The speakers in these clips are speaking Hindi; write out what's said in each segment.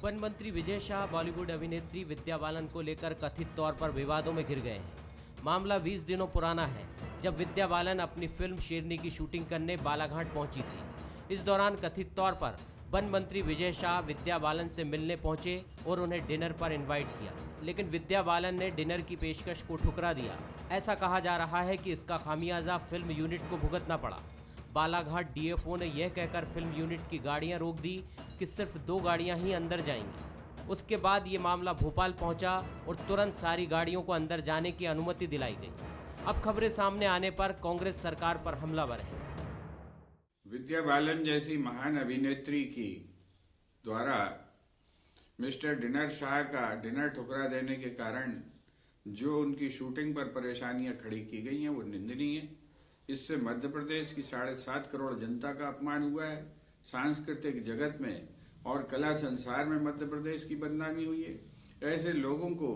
वन मंत्री विजय शाह बॉलीवुड अभिनेत्री विद्या बालन को लेकर कथित तौर पर विवादों में घिर गए हैं। मामला 20 दिनों पुराना है, जब विद्या बालन अपनी फिल्म शेरनी की शूटिंग करने बालाघाट पहुंची थी। इस दौरान कथित तौर पर वन मंत्री विजय शाह विद्या बालन से मिलने पहुंचे और उन्हें डिनर पर इनवाइट किया, लेकिन विद्या बालन ने डिनर की पेशकश को ठुकरा दिया। ऐसा कहा जा रहा है कि इसका खामियाजा फिल्म यूनिट को भुगतना पड़ा। बालाघाट डीएफओ ने यह कहकर फिल्म यूनिट की गाड़ियां रोक दी कि सिर्फ 2 गाड़ियां ही अंदर जाएंगी। उसके बाद ये मामला भोपाल पहुंचा और तुरंत सारी गाड़ियों को अंदर जाने की अनुमति दिलाई गई। अब खबरें सामने आने पर कांग्रेस सरकार पर हमलावर है। विद्या बालन जैसी महान अभिनेत्री की द्वारा मिस्टर डिनर शाह का डिनर ठुकरा देने के कारण जो उनकी शूटिंग पर परेशानियां खड़ी की गई हैं वो निंदनीय है। इससे मध्य प्रदेश की 7.5 करोड़ जनता का अपमान हुआ है। सांस्कृतिक जगत में और कला संसार में मध्य प्रदेश की बदनामी हुई है। ऐसे लोगों को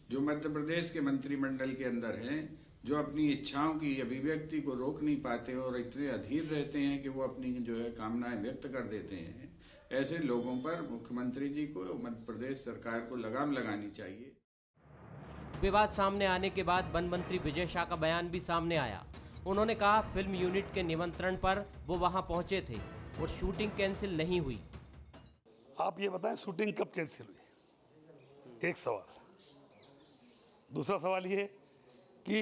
जो मध्य प्रदेश के मंत्रिमंडल के अंदर हैं, जो अपनी इच्छाओं की अभिव्यक्ति को रोक नहीं पाते और इतने अधीर रहते हैं कि वो अपनी जो है कामनाएं व्यक्त कर देते हैं, ऐसे लोगों पर मुख्यमंत्री जी को मध्य प्रदेश सरकार को लगाम लगानी चाहिए। विवाद सामने आने के बाद वन मंत्री विजय शाह का बयान भी सामने आया। उन्होंने कहा फिल्म यूनिट के निमंत्रण पर वो वहां पहुंचे थे और शूटिंग कैंसिल नहीं हुई। आप ये बताएं शूटिंग कब कैंसिल हुई, एक सवाल। दूसरा सवाल ये कि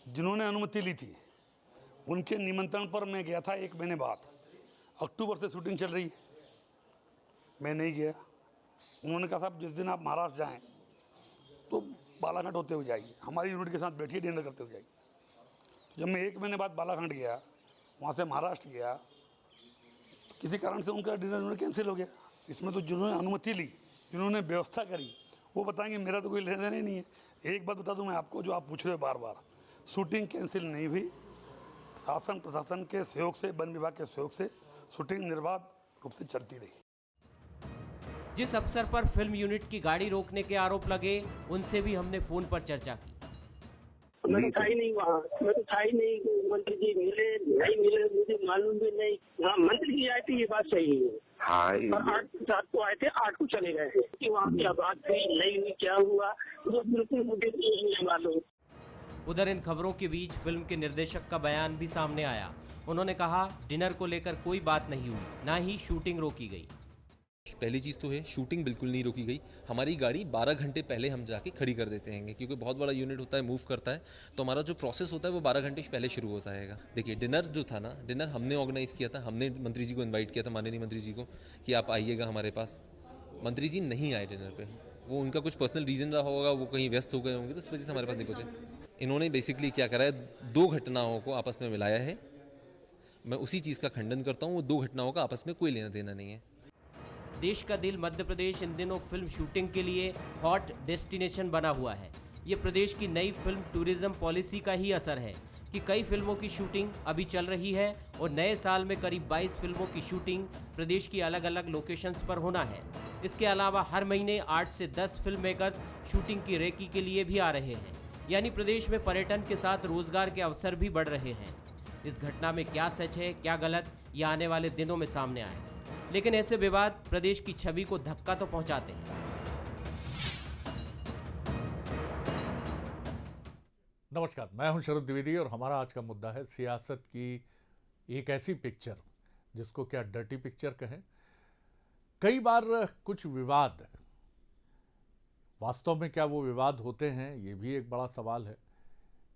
जिन्होंने अनुमति ली थी उनके निमंत्रण पर मैं गया था 1 महीने बाद। अक्टूबर से शूटिंग चल रही है, मैं नहीं गया। उन्होंने कहा साहब जिस दिन आप महाराष्ट्र जाएं तो बालाघाट होते हुए जाइए, हमारी यूनिट के साथ बैठिए, डिनर करते हुए जाइए। जब मैं 1 महीने बाद बालाघाट गया, वहाँ से महाराष्ट्र गया, तो किसी कारण से उनका डिनर कैंसिल हो गया। इसमें तो जिन्होंने अनुमति ली, जिन्होंने व्यवस्था करी, वो बताएंगे, मेरा तो कोई लेना देना ही नहीं है। एक बात बता दूं मैं आपको, जो आप पूछ रहे हो बार बार, शूटिंग कैंसिल नहीं हुई। शासन प्रशासन के सहयोग से, वन विभाग के सहयोग से शूटिंग निर्बाध रूप से चलती रही। जिस अफसर पर फिल्म यूनिट की गाड़ी रोकने के आरोप लगे, उनसे भी हमने फोन पर चर्चा की। मैं तो था ही नहीं वहाँ, मैं तो था ही नहीं। मंत्री जी मिले नहीं मिले मुझे मालूम भी नहीं। हाँ, मंत्री जी आए थे, ये बात सही है। हाँ, और 8 को आए थे, 8 को चले गए कि वहाँ क्या बात हुई नहीं हुई, क्या हुआ, वो बिल्कुल मुझे नहीं मालूम। उधर इन खबरों के बीच फिल्म के निर्देशक का बयान भी सामने आया। उन्होंने कहा डिनर को लेकर कोई बात नहीं हुई, ना ही शूटिंग रोकी गई। पहली चीज़ तो है शूटिंग बिल्कुल नहीं रोकी गई। हमारी गाड़ी 12 घंटे पहले हम जाके खड़ी कर देते हैं, क्योंकि बहुत बड़ा यूनिट होता है, मूव करता है, तो हमारा जो प्रोसेस होता है वो 12 घंटे पहले शुरू होता है। देखिए डिनर जो था ना, डिनर हमने ऑर्गेनाइज किया था, हमने मंत्री जी को इन्वाइट किया था, माननीय मंत्री जी को, कि आप आइएगा हमारे पास। मंत्री जी नहीं आए डिनर पे, वो उनका कुछ पर्सनल रीज़न रहा होगा, वो कहीं व्यस्त हो गए होंगे, तो इस वजह से हमारे पास नहीं पहुँचे। इन्होंने बेसिकली क्या करा है, 2 घटनाओं को आपस में मिलाया है। मैं उसी चीज़ का खंडन करता हूँ। वो 2 घटनाओं का आपस में कोई लेना देना नहीं है। देश का दिल मध्य प्रदेश इन दिनों फिल्म शूटिंग के लिए हॉट डेस्टिनेशन बना हुआ है। ये प्रदेश की नई फिल्म टूरिज्म पॉलिसी का ही असर है कि कई फिल्मों की शूटिंग अभी चल रही है और नए साल में करीब 22 फिल्मों की शूटिंग प्रदेश की अलग अलग लोकेशंस पर होना है। इसके अलावा हर महीने 8 से 10 फिल्म मेकर्स शूटिंग की रेकी के लिए भी आ रहे हैं, यानी प्रदेश में पर्यटन के साथ रोजगार के अवसर भी बढ़ रहे हैं। इस घटना में क्या सच है क्या गलत, ये आने वाले दिनों में सामने आएगा, लेकिन ऐसे विवाद प्रदेश की छवि को धक्का तो पहुंचाते हैं। नमस्कार, मैं हूं शरद द्विवेदी और हमारा आज का मुद्दा है सियासत की एक ऐसी पिक्चर जिसको क्या डर्टी पिक्चर कहें। कई बार कुछ विवाद, वास्तव में क्या वो विवाद होते हैं, ये भी एक बड़ा सवाल है,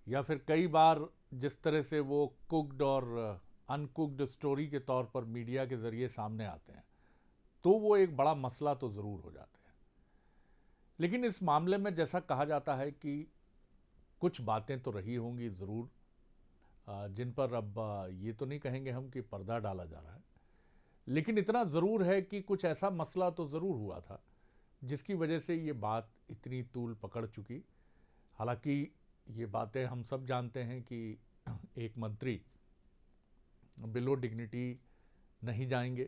या फिर कई बार जिस तरह से वो कुक्ड और अनकुक्ड स्टोरी के तौर पर मीडिया के ज़रिए सामने आते हैं, तो वो एक बड़ा मसला तो ज़रूर हो जाते हैं। लेकिन इस मामले में जैसा कहा जाता है कि कुछ बातें तो रही होंगी ज़रूर, जिन पर अब ये तो नहीं कहेंगे हम कि पर्दा डाला जा रहा है, लेकिन इतना ज़रूर है कि कुछ ऐसा मसला तो ज़रूर हुआ था जिसकी वजह से ये बात इतनी तूल पकड़ चुकी। हालांकि ये बातें हम सब जानते हैं कि एक मंत्री बिलो डिग्निटी नहीं जाएंगे,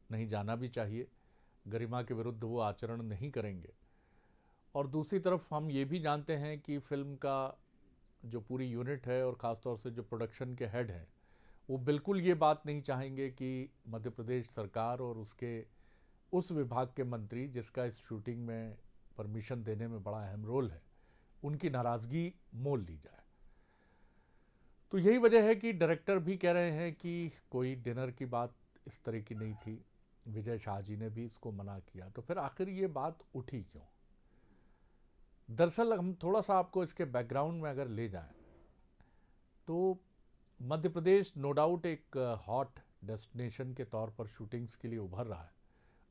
नहीं जाना भी चाहिए, गरिमा के विरुद्ध वो आचरण नहीं करेंगे। और दूसरी तरफ हम ये भी जानते हैं कि फिल्म का जो पूरी यूनिट है और ख़ास तौर से जो प्रोडक्शन के हेड हैं, वो बिल्कुल ये बात नहीं चाहेंगे कि मध्य प्रदेश सरकार और उसके उस विभाग के मंत्री जिसका इस शूटिंग में परमिशन देने में बड़ा अहम रोल है, उनकी नाराज़गी मोल ली जाए। तो यही वजह है कि डायरेक्टर भी कह रहे हैं कि कोई डिनर की बात इस तरह की नहीं थी, विजय शाह जी ने भी इसको मना किया, तो फिर आखिर ये बात उठी क्यों? दरअसल हम थोड़ा सा आपको इसके बैकग्राउंड में अगर ले जाएं तो मध्य प्रदेश नो डाउट एक हॉट डेस्टिनेशन के तौर पर शूटिंग्स के लिए उभर रहा है,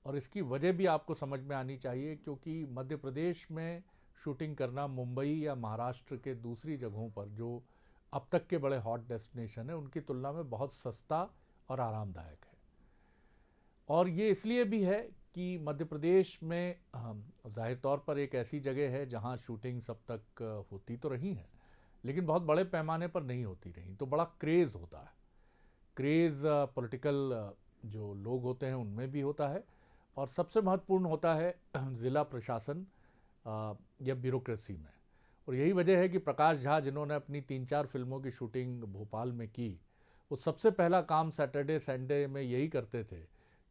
और इसकी वजह भी आपको समझ में आनी चाहिए, क्योंकि मध्य प्रदेश में शूटिंग करना मुंबई या महाराष्ट्र के दूसरी जगहों पर जो अब तक के बड़े हॉट डेस्टिनेशन है उनकी तुलना में बहुत सस्ता और आरामदायक है। और ये इसलिए भी है कि मध्य प्रदेश में जाहिर तौर पर एक ऐसी जगह है जहाँ शूटिंग्स अब तक होती तो रही हैं, लेकिन बहुत बड़े पैमाने पर नहीं होती रही, तो बड़ा क्रेज़ होता है। क्रेज़ पॉलिटिकल जो लोग होते हैं उनमें भी होता है, और सबसे महत्वपूर्ण होता है ज़िला प्रशासन या ब्यूरोक्रेसी में। और यही वजह है कि प्रकाश झा जिन्होंने अपनी 3-4 फिल्मों की शूटिंग भोपाल में की, वो सबसे पहला काम सैटरडे संडे में यही करते थे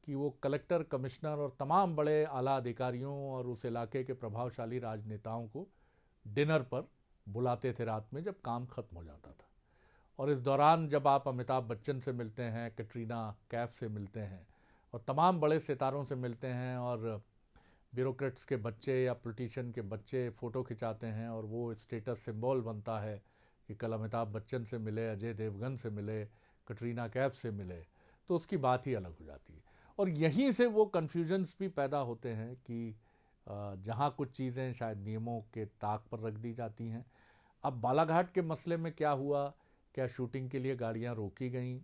कि वो कलेक्टर, कमिश्नर और तमाम बड़े आला अधिकारियों और उस इलाके के प्रभावशाली राजनेताओं को डिनर पर बुलाते थे रात में जब काम ख़त्म हो जाता था। और इस दौरान जब आप अमिताभ बच्चन से मिलते हैं, कैटरीना कैफ से मिलते हैं और तमाम बड़े सितारों से मिलते हैं, और ब्यूरोक्रेट्स के बच्चे या पॉलिटिशियन के बच्चे फ़ोटो खिंचाते हैं और वो स्टेटस सिंबल बनता है कि कल अमिताभ बच्चन से मिले, अजय देवगन से मिले, कैटरीना कैफ से मिले, तो उसकी बात ही अलग हो जाती है। और यहीं से वो कन्फ्यूजन्स भी पैदा होते हैं कि जहाँ कुछ चीज़ें शायद नियमों के ताक पर रख दी जाती हैं। अब बालाघाट के मसले में क्या हुआ, क्या शूटिंग के लिए गाड़ियाँ रोकी गईं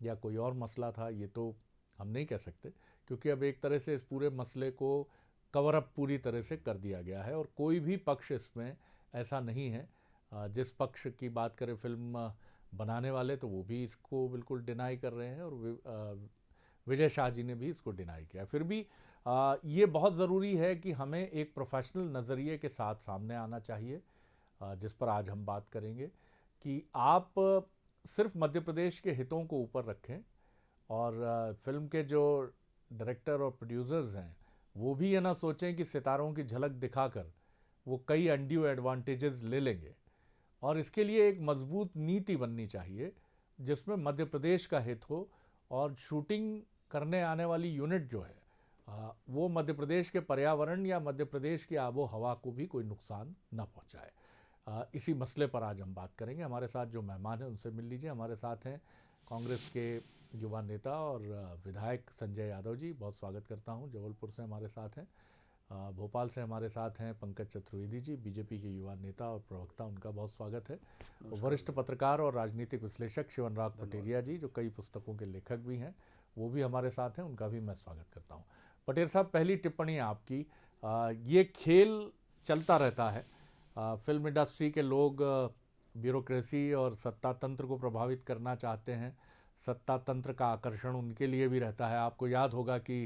या कोई और मसला था, ये तो हम नहीं कह सकते, क्योंकि अब एक तरह से इस पूरे मसले को कवर अप पूरी तरह से कर दिया गया है और कोई भी पक्ष इसमें ऐसा नहीं है। जिस पक्ष की बात करें फिल्म बनाने वाले, तो वो भी इसको बिल्कुल डिनाई कर रहे हैं, और विजय शाह जी ने भी इसको डिनाई किया। फिर भी ये बहुत ज़रूरी है कि हमें एक प्रोफेशनल नज़रिए के साथ सामने आना चाहिए, जिस पर आज हम बात करेंगे, कि आप सिर्फ मध्य प्रदेश के हितों को ऊपर रखें, और फिल्म के जो डायरेक्टर और प्रोड्यूसर्स हैं वो भी ये ना सोचें कि सितारों की झलक दिखाकर वो कई अनड्यू एडवांटेजेस ले लेंगे। और इसके लिए एक मजबूत नीति बननी चाहिए जिसमें मध्य प्रदेश का हित हो, और शूटिंग करने आने वाली यूनिट जो है वो मध्य प्रदेश के पर्यावरण या मध्य प्रदेश की आबो हवा को भी कोई नुकसान न पहुंचाए। इसी मसले पर आज हम बात करेंगे। हमारे साथ जो मेहमान हैं उनसे मिल लीजिए। हमारे साथ हैं कांग्रेस के युवा नेता और विधायक संजय यादव जी, बहुत स्वागत करता हूं। जबलपुर से हमारे साथ हैं। भोपाल से हमारे साथ हैं पंकज चतुर्वेदी जी, बीजेपी के युवा नेता और प्रवक्ता, उनका बहुत स्वागत है। वरिष्ठ पत्रकार और राजनीतिक विश्लेषक शिवनराग पटेरिया जी, जो कई पुस्तकों के लेखक भी हैं, वो भी हमारे साथ हैं, उनका भी मैं स्वागत करता हूँ। पटेर साहब, पहली टिप्पणी आपकी। ये खेल चलता रहता है, फिल्म इंडस्ट्री के लोग ब्यूरोक्रेसी और सत्ता तंत्र को प्रभावित करना चाहते हैं, सत्ता तंत्र का आकर्षण उनके लिए भी रहता है। आपको याद होगा कि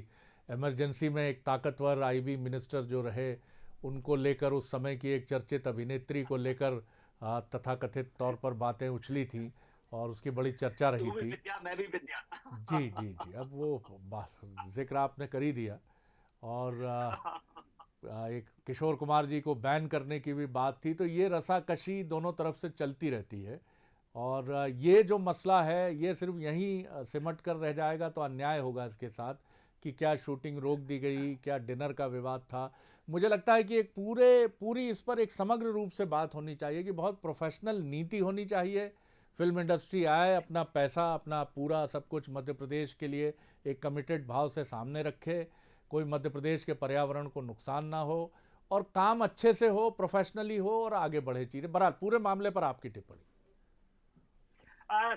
इमरजेंसी में एक ताकतवर आईबी मिनिस्टर जो रहे, उनको लेकर उस समय की एक चर्चित अभिनेत्री को लेकर तथाकथित तौर पर बातें उछली थी और उसकी बड़ी चर्चा रही थी। मैं भी विद्या। जी जी जी, अब वो जिक्र आपने कर ही दिया। और एक किशोर कुमार जी को बैन करने की भी बात थी। तो ये रसाकशी दोनों तरफ से चलती रहती है, और ये जो मसला है ये सिर्फ यहीं सिमट कर रह जाएगा तो अन्याय होगा इसके साथ, कि क्या शूटिंग रोक दी गई, क्या डिनर का विवाद था। मुझे लगता है कि एक पूरी इस पर एक समग्र रूप से बात होनी चाहिए, कि बहुत प्रोफेशनल नीति होनी चाहिए। फिल्म इंडस्ट्री आए, अपना पैसा, अपना पूरा सब कुछ मध्य प्रदेश के लिए एक कमिटेड भाव से सामने रखे, कोई मध्य प्रदेश के पर्यावरण को नुकसान ना हो, और काम अच्छे से हो, प्रोफेशनली हो, और आगे बढ़े चीज़ें। बहरहाल पूरे मामले पर आपकी टिप्पणी।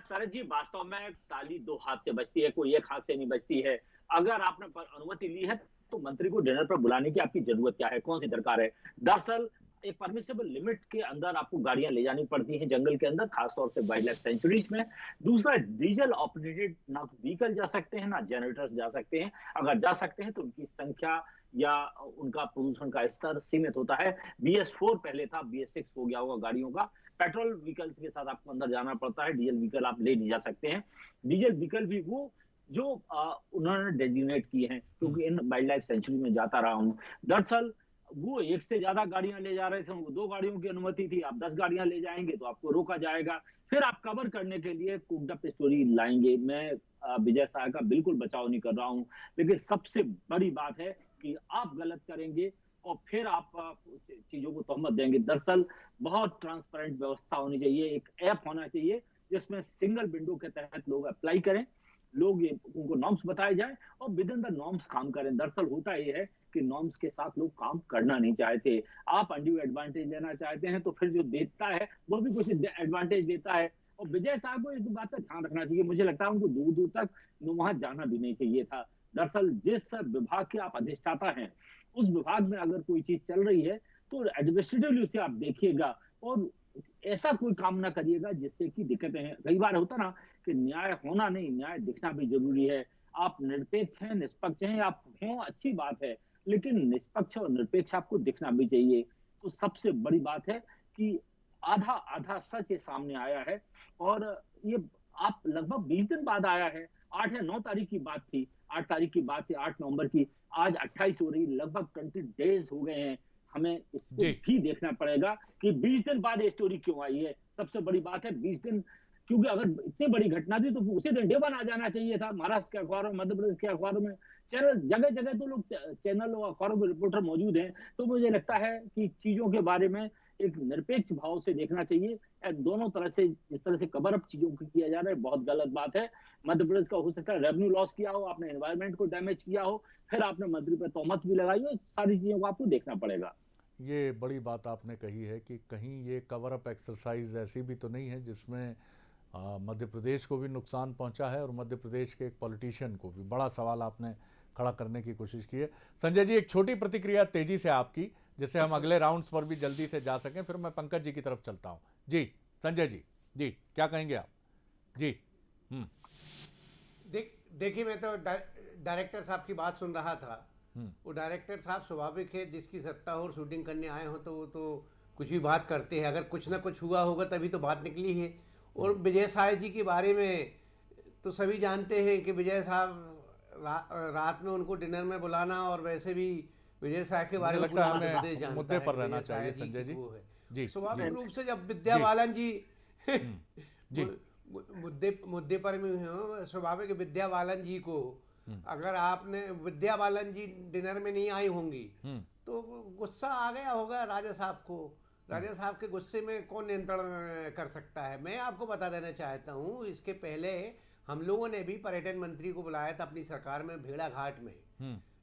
शरद जी, वास्तव में ताली दो हाथ से बजती है, कोई एक हाथ से नहीं बजती है। अगर आपने अनुमति ली है तो मंत्री को डिनर पर बुलाने की आपकी जरूरत क्या है, कौन सी दरकार है? दरअसल एक परमिसेबल लिमिट के अंदर आपको गाड़ियां ले जानी पड़ती हैं जंगल के अंदर, खासतौर से वाइल्ड लाइफ सेंचुरीज में। दूसरा, डीजल ऑपरेटेड ना तो व्हीकल जा सकते हैं ना जनरेटर्स जा सकते हैं। अगर जा सकते हैं तो उनकी संख्या या उनका प्रदूषण का स्तर सीमित होता है। BS4 पहले था, BS6 हो गया होगा गाड़ियों का। पेट्रोल व्हीकल्स के साथ आपको अंदर जाना पड़ता है, डीजल व्हीकल आप ले नहीं जा सकते हैं। डीजल व्हीकल भी वो जो उन्होंने डेजिग्नेट किए हैं, क्योंकि इन वाइल्ड लाइफ सेंचुरी में जाता रहा हूं। दरअसल वो एक से ज्यादा गाड़ियां ले जा रहे थे, उनको 2 गाड़ियों की अनुमति थी, आप 10 गाड़ियां ले जाएंगे तो आपको रोका जाएगा, फिर आप कवर करने के लिए कुक्ड अप स्टोरी लाएंगे। मैं विजय साय का बिल्कुल बचाव नहीं कर रहा हूं, लेकिन सबसे बड़ी बात है कि आप गलत करेंगे और फिर आप चीजों को तोहमत देंगे। दरअसल बहुत ट्रांसपेरेंट व्यवस्था होनी चाहिए, एक ऐप होना चाहिए जिसमें सिंगल विंडो के तहत लोग अप्लाई करें, लोग उनको नॉर्म्स बताए जाए और विद इन द नॉर्म्स काम करें। दरअसल होता ये है कि नॉर्म्स के साथ लोग काम करना नहीं चाहते, आप अनड्यू एडवांटेज लेना चाहते हैं तो फिर जो देता है वो भी कुछ एडवांटेज देता है। और विजय साहब को इस बात का ध्यान रखना चाहिए, मुझे लगता है उनको दूर दूर तक वहां जाना भी नहीं चाहिए था। दरअसल जिस विभाग के आप अधिष्ठाता हैं उस विभाग में अगर कोई चीज चल रही है तो एडमिनिस्ट्रेटिवली उसे आप देखिएगा और ऐसा कोई काम ना करिएगा जिससे कि दिक्कतें हैं। कई बार होता ना कि न्याय होना नहीं, न्याय दिखना भी जरूरी है। आप निरपेक्ष हैं, निष्पक्ष हैं, आप हों अच्छी बात है, लेकिन निष्पक्ष और निरपेक्ष आपको दिखना भी चाहिए। तो सबसे बड़ी बात है कि आधा आधा सच ये सामने आया है और ये आप लगभग 20 दिन बाद आया है। 8 या 9 तारीख की बात थी, 8 तारीख की बात थी, 8 नवंबर की, आज 28 हो रही, लगभग 20 डेज हो गए हैं। हमें इसको भी देखना पड़ेगा कि 20 दिन बाद ये स्टोरी क्यों आई है। सबसे बड़ी बात है 20 दिन, क्योंकि अगर इतनी बड़ी घटना थी तो उसी दिन डे 1 आ जाना चाहिए था। महाराष्ट्र के अखबारों में, मध्य प्रदेश के अखबारों में, चैनल जगह जगह तो लोग चैनल और अखबारों के रिपोर्टर मौजूद हैं। तो मुझे लगता है कि चीजों के बारे में एक निरपेक्ष भाव से देखना चाहिए। दोनों तरह से जिस तरह से कवर अप चीजों को किया जा रहा है बहुत गलत बात है। मध्य प्रदेश का हो सकता है रेवेन्यू लॉस किया हो, आपने एनवायरमेंट को डैमेज किया हो, फिर आपने मंत्री पर तोहमत भी लगाई हो, सारी चीजों को आपको देखना पड़ेगा। ये बड़ी बात आपने कही है कि कहीं ये कवर अप एक्सरसाइज ऐसी भी तो नहीं है जिसमें मध्य प्रदेश को भी नुकसान पहुंचा है और मध्य प्रदेश के एक पॉलिटिशियन को भी। बड़ा सवाल आपने खड़ा करने की कोशिश की है। संजय जी, एक छोटी प्रतिक्रिया तेजी से आपकी, जिससे हम अगले राउंड्स पर भी जल्दी से जा सकें, फिर मैं पंकज जी की तरफ चलता हूं। जी संजय जी, जी क्या कहेंगे आप? जी। देखिए, मैं तो डायरेक्टर साहब की बात सुन रहा था। वो डायरेक्टर साहब स्वाभाविक है, जिसकी सत्ता हो और शूटिंग करने आए हो तो वो तो कुछ भी बात करते हैं। अगर कुछ ना कुछ हुआ होगा तभी तो बात निकली है। और विजय साय जी के बारे में तो सभी जानते हैं कि विजय साहब रात में उनको डिनर में बुलाना, और वैसे भी विजय साय के बारे में हमें मुद्दे पर रहना चाहिए संजय जी। जी स्वाभाविक रूप से जब विद्या बालन जी मुद्दे पर में हो, स्वाभाविक विद्या बालन जी को, अगर आपने विद्या बालन जी डिनर में नहीं आई होंगी तो गुस्सा आ गया होगा राजा साहब को। राजा साहब के गुस्से में कौन नियंत्रण कर सकता है। मैं आपको बता देना चाहता हूँ, इसके पहले हम लोगों ने भी पर्यटन मंत्री को बुलाया था अपनी सरकार में भेड़ाघाट में,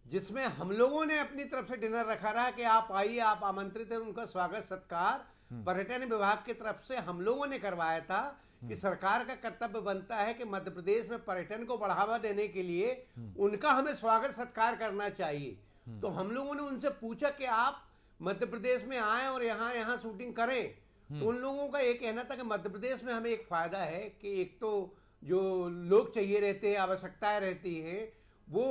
जिसमें हम लोगों ने अपनी तरफ से डिनर रखा रहा कि आप आइए, आप आमंत्रित हैं। उनका स्वागत सत्कार पर्यटन विभाग की तरफ से हम लोगों ने करवाया था कि सरकार का कर्तव्य बनता है कि मध्य प्रदेश में पर्यटन को बढ़ावा देने के लिए उनका हमें स्वागत सत्कार करना चाहिए। तो हम लोगों ने उनसे पूछा कि आप मध्य प्रदेश में आए और यहाँ शूटिंग करें। तो उन लोगों का ये कहना था कि मध्य प्रदेश में हमें एक फायदा है कि एक तो जो लोग चाहिए रहते हैं, आवश्यकताएं रहती हैं, वो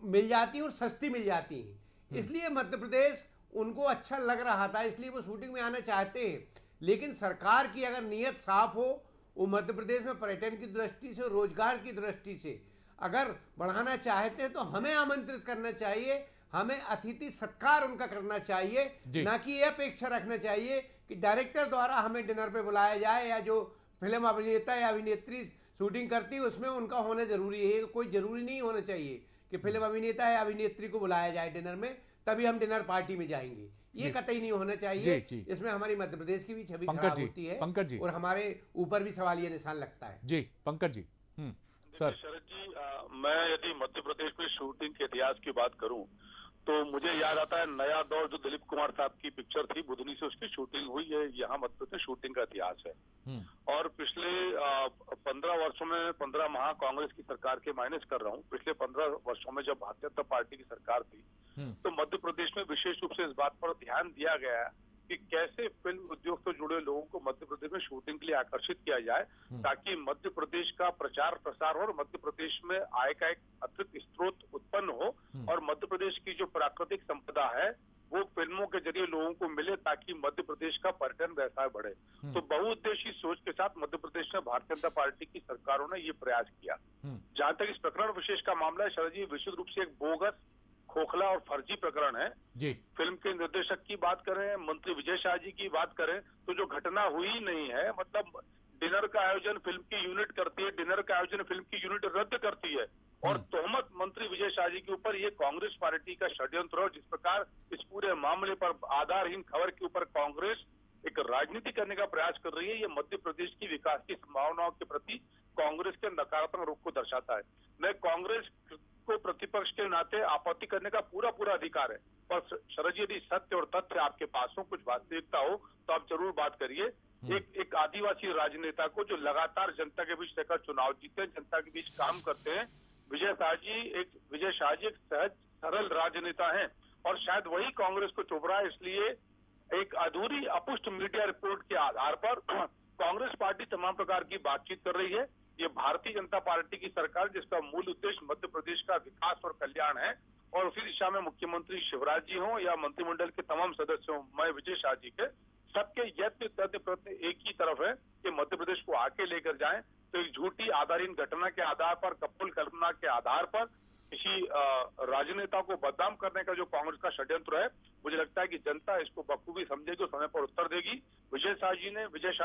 मिल जाती हैं और सस्ती मिल जाती हैं। इसलिए मध्य प्रदेश उनको अच्छा लग रहा था, इसलिए वो शूटिंग में आना चाहते हैं। लेकिन सरकार की अगर नीयत साफ हो, वो मध्य प्रदेश में पर्यटन की दृष्टि से, रोजगार की दृष्टि से अगर बढ़ाना चाहते हैं तो हमें आमंत्रित करना चाहिए, हमें अतिथि सत्कार उनका करना चाहिए, ना कि ये अपेक्षा रखना चाहिए कि डायरेक्टर द्वारा हमें डिनर पे बुलाया जाए, या जो फिल्म अभिनेता या अभिनेत्री शूटिंग करती है उसमें उनका होना जरूरी है। कोई जरूरी नहीं होना चाहिए कि फिल्म अभिनेता या अभिनेत्री को बुलाया जाए डिनर में तभी हम डिनर पार्टी में जाएंगे। ये कतई नहीं होना चाहिए। इसमें हमारी मध्य प्रदेश की भी छवि खराब होती है पंकज जी, और हमारे ऊपर भी सवाल ये निशान लगता है। जी पंकज जी। सर शरद जी, मैं यदि मध्य प्रदेश में शूटिंग के इतिहास की बात करूं तो मुझे याद आता है नया दौर, जो दिलीप कुमार साहब की पिक्चर थी, बुधनी से उसकी शूटिंग हुई है। यहाँ मध्य प्रदेश शूटिंग का इतिहास है। और पिछले 15 वर्षों में 15 माह कांग्रेस की सरकार के माइनस कर रहा हूँ, पिछले 15 वर्षों में जब भारतीय जनता पार्टी की सरकार थी तो मध्य प्रदेश में विशेष रूप से इस बात पर ध्यान दिया गया कि कैसे फिल्म उद्योग से जुड़े लोगों को मध्य प्रदेश में शूटिंग के लिए आकर्षित किया जाए, ताकि मध्य प्रदेश का प्रचार प्रसार हो और मध्य प्रदेश में आय का एक अतिरिक्त स्रोत उत्पन्न हो और मध्य प्रदेश की जो प्राकृतिक संपदा है वो फिल्मों के जरिए लोगों को मिले, ताकि मध्य प्रदेश का पर्यटन व्यवसाय बढ़े। तो बहुउद्देशीय सोच के साथ मध्य प्रदेश में भारतीय जनता पार्टी की सरकारों ने ये प्रयास किया। जहां तक इस प्रकरण विशेष का मामला है, शरद जी, विशुद्ध रूप से एक बोगस, खोखला और फर्जी प्रकरण है जी। फिल्म के निर्देशक की बात करें, मंत्री विजय शाह जी की बात करें, तो जो घटना हुई नहीं है, मतलब डिनर का आयोजन फिल्म की यूनिट करती है, डिनर का आयोजन फिल्म की यूनिट रद्द करती है, और तोहमत मंत्री विजय शाह जी के ऊपर, ये कांग्रेस पार्टी का षड्यंत्र है। जिस प्रकार इस पूरे मामले पर आधारहीन खबर के ऊपर कांग्रेस एक राजनीति करने का प्रयास कर रही है, ये मध्य प्रदेश की विकास की संभावनाओं के प्रति कांग्रेस के नकारात्मक रुख को दर्शाता है। मैं कांग्रेस को प्रतिपक्ष के नाते आपत्ति करने का पूरा अधिकार है, पर शरद जी, यदि सत्य और तथ्य आपके पास हो, कुछ वास्तविकता हो, तो आप जरूर बात करिए। एक आदिवासी राजनेता को जो लगातार जनता के बीच रहकर चुनाव जीते, जनता के बीच काम करते हैं, विजय शाह जी एक सहज सरल राजनेता हैं, और शायद वही कांग्रेस को चुभ रहा है। इसलिए एक अधूरी अपुष्ट मीडिया रिपोर्ट के आधार पर कांग्रेस पार्टी तमाम प्रकार की बातचीत कर रही है। ये भारतीय जनता पार्टी की सरकार, जिसका मूल उद्देश्य मध्य प्रदेश का विकास और कल्याण है, और उसी दिशा में मुख्यमंत्री शिवराज जी हों या मंत्रिमंडल के तमाम सदस्य हों, मैं विजय शाह जी के, सबके यत्न तथ्य प्रयत्न एक ही तरफ है कि मध्य प्रदेश को आगे लेकर जाएं। तो एक झूठी आधारहीन घटना के आधार पर, कपोल कल्पना के आधार पर किसी राजनेता को बदनाम करने का जो कांग्रेस का षड्यंत्र है, मुझे लगता है कि जनता इसको बखूबी समझेगी और समय पर उत्तर देगी। विजय शाह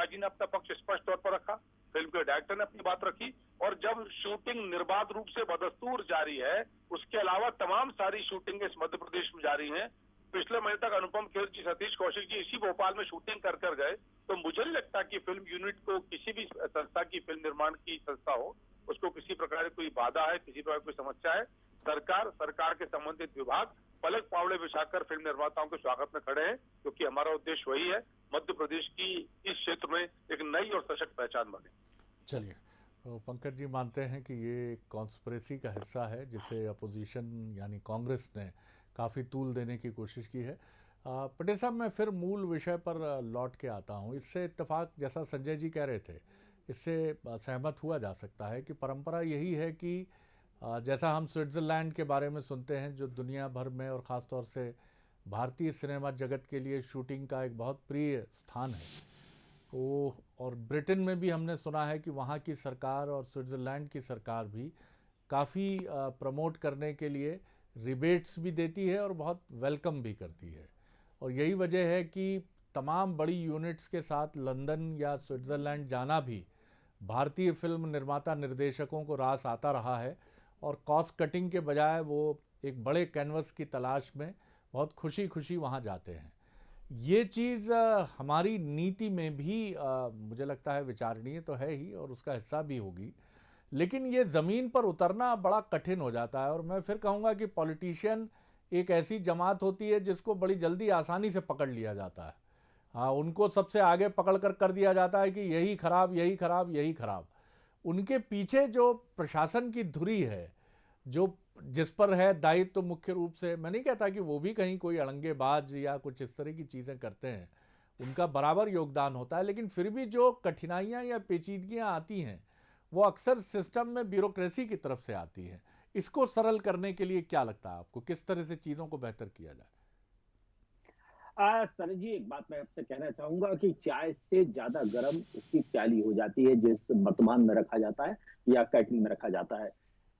जी ने अपना पक्ष स्पष्ट तौर पर रखा, फिल्म के डायरेक्टर ने अपनी बात रखी, और जब शूटिंग निर्बाध रूप से बदस्तूर जारी है, उसके अलावा तमाम सारी शूटिंग इस मध्य प्रदेश में जारी है। पिछले महीने तक अनुपम खेर जी, सतीश कौशिक जी इसी भोपाल में शूटिंग कर गए, तो मुझे नहीं लगता कि फिल्म यूनिट को, किसी भी संस्था की, फिल्म निर्माण की संस्था हो, उसको किसी प्रकार की कोई बाधा है, किसी प्रकार की कोई समस्या है। सरकार के संबंधित विभाग पलक पावड़े बिछाकर फिल्म निर्माताओं के स्वागत में खड़े हैं, क्योंकि हमारा उद्देश्य वही है, मध्य प्रदेश की इस क्षेत्र में एक नई और सशक्त पहचान बने। चलिए, तो पंकज जी मानते हैं कि ये कॉन्स्पिरेसी का हिस्सा है, जिसे अपोजिशन यानी कांग्रेस ने काफ़ी तूल देने की कोशिश की है। पटेल साहब, मैं फिर मूल विषय पर लौट के आता हूँ। इससे इत्तेफाक, जैसा संजय जी कह रहे थे, इससे सहमत हुआ जा सकता है कि परंपरा यही है कि जैसा हम स्विट्ज़रलैंड के बारे में सुनते हैं, जो दुनिया भर में और ख़ास तौर से भारतीय सिनेमा जगत के लिए शूटिंग का एक बहुत प्रिय स्थान है, वो, और ब्रिटेन में भी हमने सुना है कि वहाँ की सरकार और स्विट्ज़रलैंड की सरकार भी काफ़ी प्रमोट करने के लिए रिबेट्स भी देती है और बहुत वेलकम भी करती है। और यही वजह है कि तमाम बड़ी यूनिट्स के साथ लंदन या स्विट्ज़रलैंड जाना भी भारतीय फिल्म निर्माता निर्देशकों को रास आता रहा है, और कॉस्ट कटिंग के बजाय वो एक बड़े कैनवस की तलाश में बहुत खुशी वहाँ जाते हैं। ये चीज़ हमारी नीति में भी मुझे लगता है विचारणीय तो है ही, और उसका हिस्सा भी होगी, लेकिन ये ज़मीन पर उतरना बड़ा कठिन हो जाता है। और मैं फिर कहूँगा कि पॉलिटिशियन एक ऐसी जमात होती है जिसको बड़ी जल्दी आसानी से पकड़ लिया जाता है। हाँ, उनको सबसे आगे पकड़ कर दिया जाता है कि यही खराब, यही खराब, यही खराब। उनके पीछे जो प्रशासन की धुरी है, जो जिस पर है दायित्व, तो मुख्य रूप से मैं नहीं कहता कि वो भी कहीं कोई अड़ंगेबाज या कुछ इस तरह की चीज़ें करते हैं, उनका बराबर योगदान होता है, लेकिन फिर भी जो कठिनाइयाँ या पेचीदगियाँ आती हैं, वो अक्सर सिस्टम में ब्यूरोक्रेसी की तरफ से आती हैं। इसको सरल करने के लिए क्या लगता है आपको, किस तरह से चीज़ों को बेहतर किया जाए? सर जी, एक बात मैं आपसे कहना चाहूंगा कि चाय से ज्यादा गर्म उसकी प्याली हो जाती है जिस वर्तमान में रखा जाता है या कैटरिंग में रखा जाता है।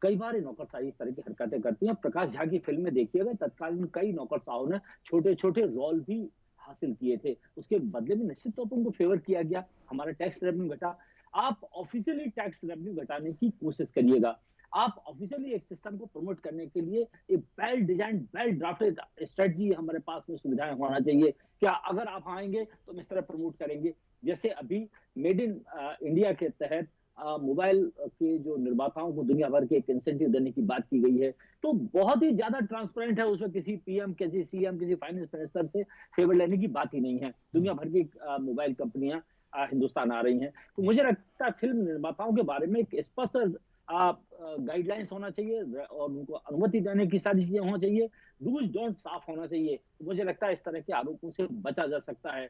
कई बार नौकरशाही इस तरह की हरकतें करती हैं। प्रकाश झा की फिल्म में देखिएगा, तत्कालीन कई नौकरशाहों ने छोटे छोटे रोल भी हासिल किए थे, उसके बदले में निश्चित तौर पर उनको फेवर किया गया, हमारा टैक्स रेवेन्यू घटा। आप ऑफिशियली टैक्स रेवेन्यू घटाने की कोशिश करिएगा, आप ऑफिशियली एक सिस्टम को प्रमोट करने के लिए एक well design, well drafted strategy हमारे पास में सुविधाएं होना चाहिए। क्या अगर आप आएंगे तो हम इस तरह प्रमोट करेंगे, जैसे अभी मेड इन इंडिया के तहत मोबाइल के जो निर्माताओं को दुनिया भर के एक इंसेंटिव देने की बात की गई है, तो बहुत ही ज्यादा ट्रांसपेरेंट है, उसमें किसी पीएम, किसी सीएम, किसी फाइनेंस मिनिस्टर से फेवर लेने की बात ही नहीं है। दुनिया भर की मोबाइल कंपनियां हिंदुस्तान आ रही हैं। तो मुझे लगता है फिल्म निर्माताओं के बारे में एक स्पष्ट गाइडलाइंस होना चाहिए और उनको अनुमति देने की सारी चीजें होना चाहिए, डूज डोंट साफ होना चाहिए। मुझे लगता है इस तरह के आरोपों से बचा जा सकता है।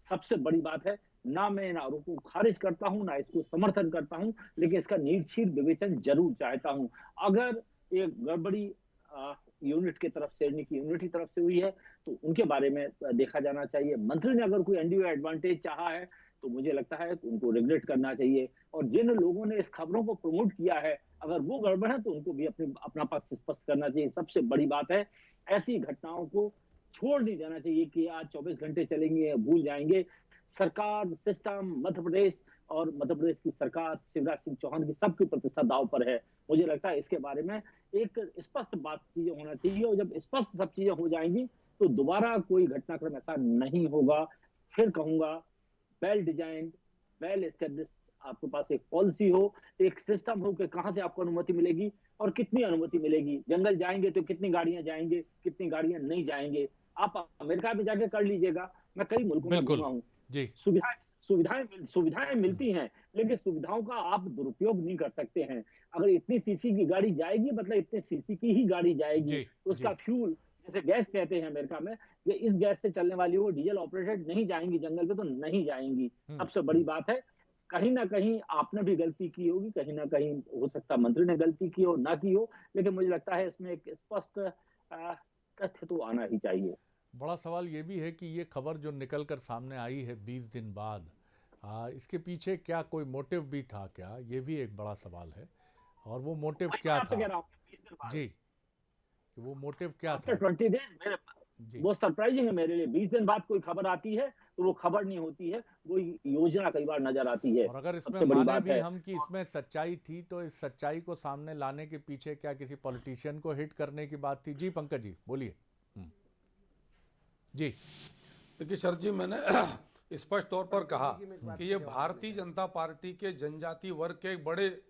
सबसे बड़ी बात है, ना मैं इन आरोपों को खारिज करता हूं, ना इसको समर्थन करता हूं, लेकिन इसका नीडशीर विवेचन जरूर चाहता हूं। अगर एक गड़बड़ी यूनिट की तरफ से, की यूनिट की तरफ से हुई है तो उनके बारे में देखा जाना चाहिए। मंत्री ने अगर कोई अनड्यू एडवांटेज चाहा है तो मुझे लगता है कि उनको रिग्रेट करना चाहिए। और जिन लोगों ने इस खबरों को प्रमोट किया है, अगर वो गड़बड़ है तो उनको भी अपना पक्ष स्पष्ट करना चाहिए। सबसे बड़ी बात है, ऐसी घटनाओं को छोड़ नहीं देना चाहिए कि आज 24 घंटे चलेंगे, भूल जाएंगे। सरकार, सिस्टम, मध्य प्रदेश और मध्य प्रदेश की सरकार, शिवराज सिंह चौहान की सबकी प्रतिष्ठा दांव पर है। मुझे लगता है इसके बारे में एक स्पष्ट बात चीजें होना चाहिए, और जब स्पष्ट सब चीजें हो जाएंगी तो दोबारा कोई घटनाक्रम ऐसा नहीं होगा। फिर कहूंगा, वेल डिजाइंड, वेल एस्टेब्लिश्ड आपके पास एक पॉलिसी हो, एक सिस्टम हो कि कहां से आपको अनुमति मिलेगी और कितनी अनुमति मिलेगी। जंगल जाएंगे तो कितनी गाड़ियां जाएंगे, कितनी गाड़ियां नहीं जाएंगे। आप अमेरिका में जाके कर लीजिएगा, मैं कई मुल्कों में घूमा हूं। सुविधाएं मिलती हैं, लेकिन सुविधाओं का आप दुरुपयोग नहीं कर सकते हैं। अगर इतनी सीसी की गाड़ी जाएगी, मतलब इतने सीसी की ही गाड़ी जाएगी, उसका फ्यूल, जैसे गैस कहते हैं अमेरिका में, कि इस गैस से चलने वाली वो डीजल ऑपरेटेड नहीं जाएंगी जंगल पे, तो नहीं जाएंगी। सबसे बड़ी बात है, कहीं ना कहीं आपने भी गलती की होगी, कहीं ना कहीं हो सकता है मंत्री ने गलती की हो, ना की हो, लेकिन मुझे लगता है इसमें एक स्पष्ट तथ्य तो आना ही चाहिए। बड़ा सवाल ये भी है कि ये खबर जो निकल कर सामने आई है 20 दिन बाद, इसके पीछे क्या कोई मोटिव भी था क्या, ये भी एक बड़ा सवाल है। और वो मोटिव क्या था जी, वो मोटिव क्या था? 20 डेज वो सरप्राइजिंग है मेरे लिए। 20 दिन बाद कोई खबर आती है तो वो खबर नहीं होती है, वो योजना कई बार नजर आती है। और अगर इसमें माने भी हम कि इसमें सच्चाई थी, तो इस सच्चाई को सामने लाने के पीछे क्या किसी पॉलिटिशियन को हिट करने की बात थी? जी पंकज जी बोलिए। जी देखिए शरद जी, मैंने स्पष्ट तौर पर कहा कि ये भारतीय जनता पार्टी के जनजातीय वर्ग के एक बड़े,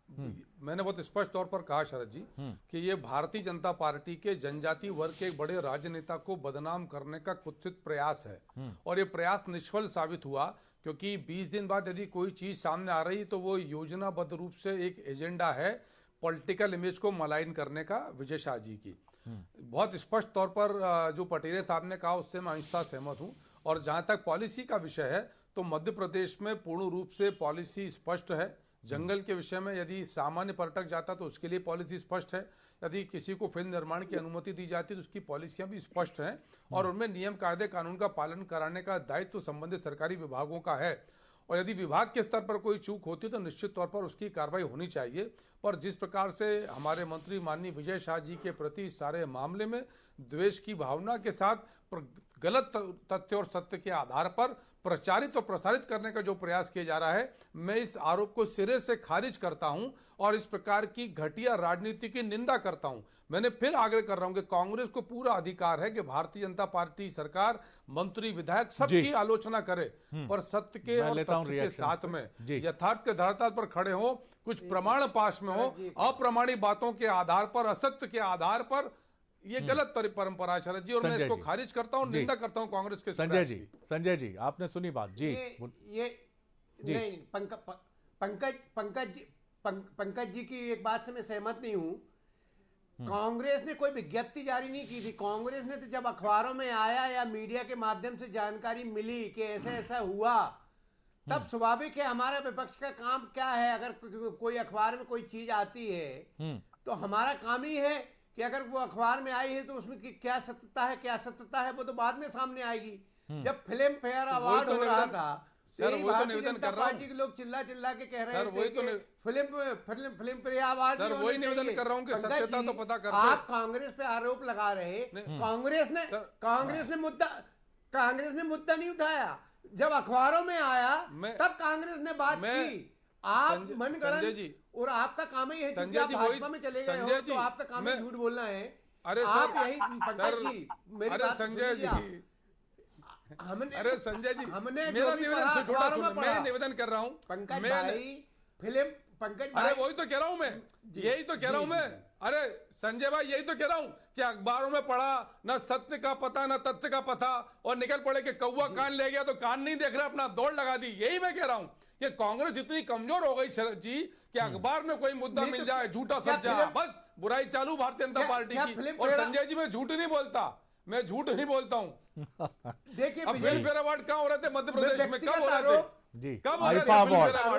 मैंने बहुत स्पष्ट तौर पर कहा शरद जी कि ये भारतीय जनता पार्टी के जनजातीय वर्ग के एक बड़े राजनेता को बदनाम करने का कुत्सित प्रयास है, और ये प्रयास निष्फल साबित हुआ, क्योंकि 20 दिन बाद यदि कोई चीज सामने आ रही तो वो योजनाबद्ध रूप से एक एजेंडा है पॉलिटिकल इमेज को मलाइन करने का विजय शाह जी की। बहुत स्पष्ट तौर पर जो पटेरे साहब ने कहा उससे मैं अंशतः सहमत हूं। और जहां तक पॉलिसी का विषय है तो मध्य प्रदेश में पूर्ण रूप से पॉलिसी स्पष्ट है। जंगल के विषय में यदि सामान्य पर्यटक जाता तो उसके लिए पॉलिसी स्पष्ट है, यदि किसी को फिल्म निर्माण की अनुमति दी जाती है तो उसकी पॉलिसियां भी स्पष्ट हैं, और उनमें नियम कायदे कानून का पालन कराने का दायित्व तो संबंधित सरकारी विभागों का है। और यदि विभाग के स्तर पर कोई चूक होती है तो निश्चित तौर पर उसकी कार्रवाई होनी चाहिए। पर जिस प्रकार से हमारे मंत्री माननीय विजय शाह जी के प्रति इस सारे मामले में द्वेष की भावना के साथ गलत तथ्य और सत्य के आधार पर प्रचारित और प्रसारित करने का जो प्रयास किया जा रहा है, मैं इस आरोप को सिरे से खारिज करता हूं और इस प्रकार की घटिया राजनीति की निंदा करता हूं। मैंने फिर आग्रह कर रहा हूं कि कांग्रेस को पूरा अधिकार है कि भारतीय जनता पार्टी सरकार, मंत्री, विधायक सबकी आलोचना करे, पर सत्य के और तथ्य के साथ में यथार्थ के धरातल पर खड़े हो, कुछ प्रमाण पास में हो। अप्रमाणिक बातों के आधार पर, असत्य के आधार पर ये गलत परंपरा है शरद जी, और मैं इसको खारिज करता हूँ, निंदा करता हूँ कांग्रेस के। संजय जी आपने सुनी बात जी? नहीं, पंकज जी की एक बात से मैं सहमत नहीं हूं। कांग्रेस ने कोई विज्ञप्ति जारी नहीं की थी। कांग्रेस ने तो जब अखबारों में आया या मीडिया के माध्यम से जानकारी मिली कि ऐसा ऐसा हुआ, तब स्वाभाविक है हमारा विपक्ष का काम क्या है। अगर कोई अखबार में कोई चीज आती है तो हमारा काम ही है कि अगर वो अखबार में आई है तो उसमें क्या सत्यता है, क्या असत्यता है, वो तो बाद में सामने आएगी। जब फिल्म फेयर अवार्ड हो रहा था, सर वो तो निवेदन कर रहा हूं, पार्टी के लोग चिल्ला के कह रहे सर वही तो फिल्म फेयर अवार्ड, सर वही निवेदन कर रहा हूं कि सत्यता तो पता करते। आप कांग्रेस पे आरोप लगा रहे, कांग्रेस ने मुद्दा नहीं उठाया। जब अखबारों में आया तब कांग्रेस ने बात की। आप मनगढ़ंत, और आपका काम ही है कि आप भाजपा में चले गए हो तो आपका काम ही झूठ बोलना है। अरे आप यही पंकज जी, मेरी बात संजय जी, संजय जी, हमने मेरा निवेदन से छोटा सुनो, मैं निवेदन कर रहा हूँ पंकज भाई, पंकज भाई, अरे वही तो कह रहा हूँ मैं, यही तो कह रहा हूँ मैं। अरे संजय भाई, यही तो कह रहा हूँ कि अखबारों में पढ़ा, न सत्य का पता न तथ्य का पता, और निकल पड़े कि कौवा कान ले गया तो कान नहीं देख रहा, अपना दौड़ लगा दी। यही मैं कह रहा हूँ कि कांग्रेस इतनी कमजोर हो गई शरद जी कि अखबार में कोई मुद्दा मिल जाए, झूठा सच्चा, बस बुराई चालू भारतीय जनता पार्टी की। और संजय जी, मैं झूठ नहीं बोलता, मैं झूठ नहीं बोलता हूँ। देखिए अब फिल्म फेयर अवार्ड कहाँ हो रहे थे मध्य प्रदेश में? कब हो रहे थे? कब हो रहे थे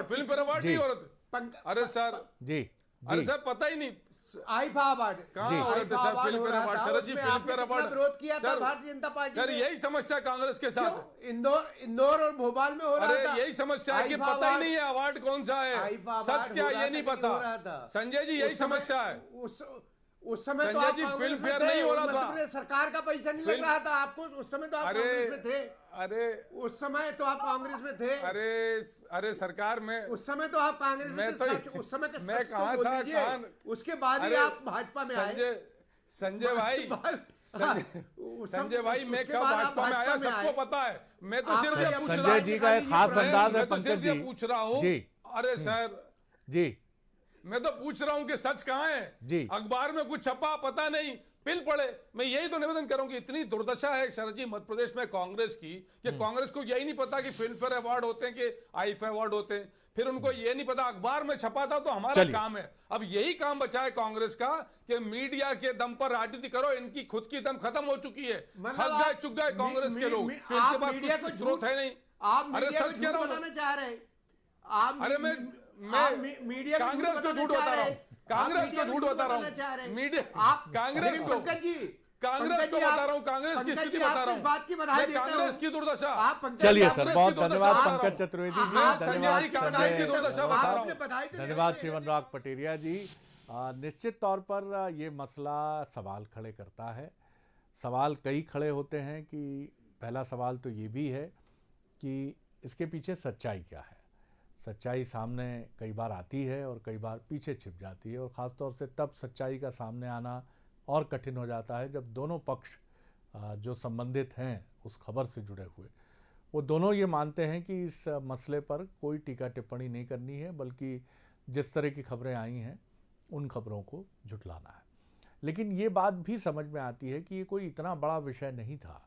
फिल्म फेयर अवार्ड नहीं हो रहे थे? अरे सर जी, अरे सर पता ही नहीं। आईफा अवार्ड कहाँ हो रहे थे सर फिल्म फेयर अवार्ड? शरद जी, फिल्म फेयर अवार्ड विरोध किया था भारतीय जनता पार्टी सर, ने। यही समस्या है कांग्रेस के साथ। इंदौर और भोपाल में हो रहा था। अरे यही समस्या है कि पता ही नहीं है अवार्ड कौन सा है, सच क्या ये नहीं पता। संजय जी, यही समस्या है। उस समय तो संजय आप जी, कांग्रेस फिल्म में फेयर थे, नहीं हो रहा मध्य था। प्रदेश सरकार का पैसा नहीं लग रहा था आपको, उस समय तो आप कांग्रेस में थे। अरे उस समय तो आप कांग्रेस में थे। अरे सरकार में उस समय तो आप कांग्रेस में थे। उस समय का मैं सच कहा तो बोल था, दीजिए। उसके बाद ही आप भाजपा में आए। संजय भाई, संजय भाई, मैं कब भाजपा में आया सबको पता है। मैं तो सिर्फ ये पूछ रहा हूं। संजय जी का एक खास अंदाज है पंकज जी। पूछ रहा हूँ जी, अरे सर जी, मैं तो पूछ रहा हूं कि सच कहां है जी। अखबार में कुछ छपा पता नहीं, पिल पड़े। मैं यही तो निवेदन करूंगी। इतनी दुर्दशा है शरद जी मध्य प्रदेश में कांग्रेस की कि कांग्रेस को यही नहीं पता कि फिल्म फेयर अवार्ड होते हैं कि आईफा अवार्ड होते हैं। फिर उनको ये नहीं पता, अखबार में छपा था तो हमारा काम है। अब यही काम बचा है कांग्रेस का कि मीडिया के दम पर राजनीति करो। इनकी खुद की दम खत्म हो चुकी है। खत गए चुक गए कांग्रेस के लोग, इनके पास कुछ स्रोत है नहीं। आप अरे सच कह रहा हूं, बताना चाह रहे हैं आप। अरे मैं मीडिया कांग्रेस को झूठ बता रहा हूं, कांग्रेस को झूठ बता रहा हूं। मीडिया कांग्रेस को, कांग्रेस को बता रहा हूं, कांग्रेस की स्थिति बता रहा हूं। बात की बधाई देता हूं। कांग्रेस की दुर्दशा। चलिए सर, बहुत धन्यवाद पंकज चतुर्वेदी जी, धन्यवाद कांग्रेस की दुर्दशा बता रहा हूं। धन्यवाद शिवनराग पटेरिया जी। निश्चित तौर पर ये मसला सवाल खड़े करता है। सवाल कई खड़े होते हैं कि पहला सवाल तो ये भी है कि इसके पीछे सच्चाई क्या है। सच्चाई सामने कई बार आती है और कई बार पीछे छिप जाती है, और ख़ास तौर से तब सच्चाई का सामने आना और कठिन हो जाता है जब दोनों पक्ष जो संबंधित हैं उस खबर से जुड़े हुए, वो दोनों ये मानते हैं कि इस मसले पर कोई टीका टिप्पणी नहीं करनी है, बल्कि जिस तरह की खबरें आई हैं उन खबरों को झुठलाना है। लेकिन ये बात भी समझ में आती है कि ये कोई इतना बड़ा विषय नहीं था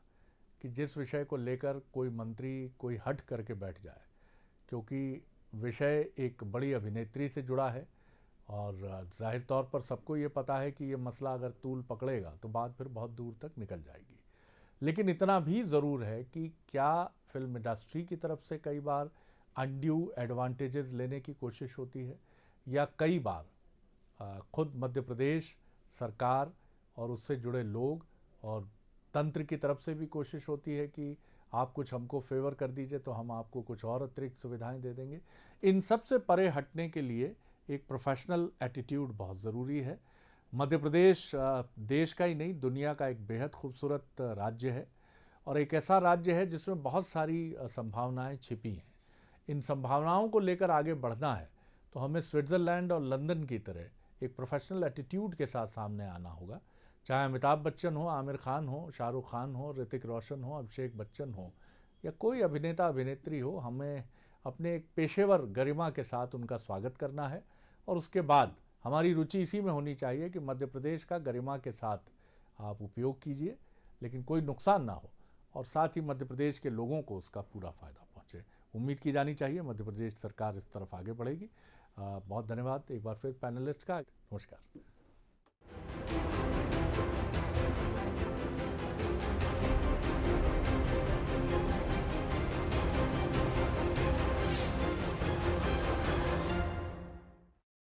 कि जिस विषय को लेकर कोई मंत्री कोई हट करके बैठ जाए, क्योंकि विषय एक बड़ी अभिनेत्री से जुड़ा है और जाहिर तौर पर सबको ये पता है कि ये मसला अगर तूल पकड़ेगा तो बात फिर बहुत दूर तक निकल जाएगी। लेकिन इतना भी ज़रूर है कि क्या फिल्म इंडस्ट्री की तरफ से कई बार अनड्यू एडवांटेजेस लेने की कोशिश होती है, या कई बार खुद मध्य प्रदेश सरकार और उससे जुड़े लोग और तंत्र की तरफ से भी कोशिश होती है कि आप कुछ हमको फेवर कर दीजिए तो हम आपको कुछ और अतिरिक्त सुविधाएं दे देंगे। इन सब से परे हटने के लिए एक प्रोफेशनल एटीट्यूड बहुत ज़रूरी है। मध्य प्रदेश देश का ही नहीं, दुनिया का एक बेहद खूबसूरत राज्य है, और एक ऐसा राज्य है जिसमें बहुत सारी संभावनाएं छिपी हैं। इन संभावनाओं को लेकर आगे बढ़ना है तो हमें स्विट्ज़रलैंड और लंदन की तरह एक प्रोफेशनल एटीट्यूड के साथ सामने आना होगा। चाहे अमिताभ बच्चन हो, आमिर खान हो, शाहरुख खान हो, ऋतिक रोशन हो, अभिषेक बच्चन हो, या कोई अभिनेता अभिनेत्री हो, हमें अपने एक पेशेवर गरिमा के साथ उनका स्वागत करना है। और उसके बाद हमारी रुचि इसी में होनी चाहिए कि मध्य प्रदेश का गरिमा के साथ आप उपयोग कीजिए, लेकिन कोई नुकसान ना हो, और साथ ही मध्य प्रदेश के लोगों को उसका पूरा फ़ायदा पहुँचे। उम्मीद की जानी चाहिए मध्य प्रदेश सरकार इस तरफ आगे बढ़ेगी। बहुत धन्यवाद एक बार फिर पैनलिस्ट का। नमस्कार।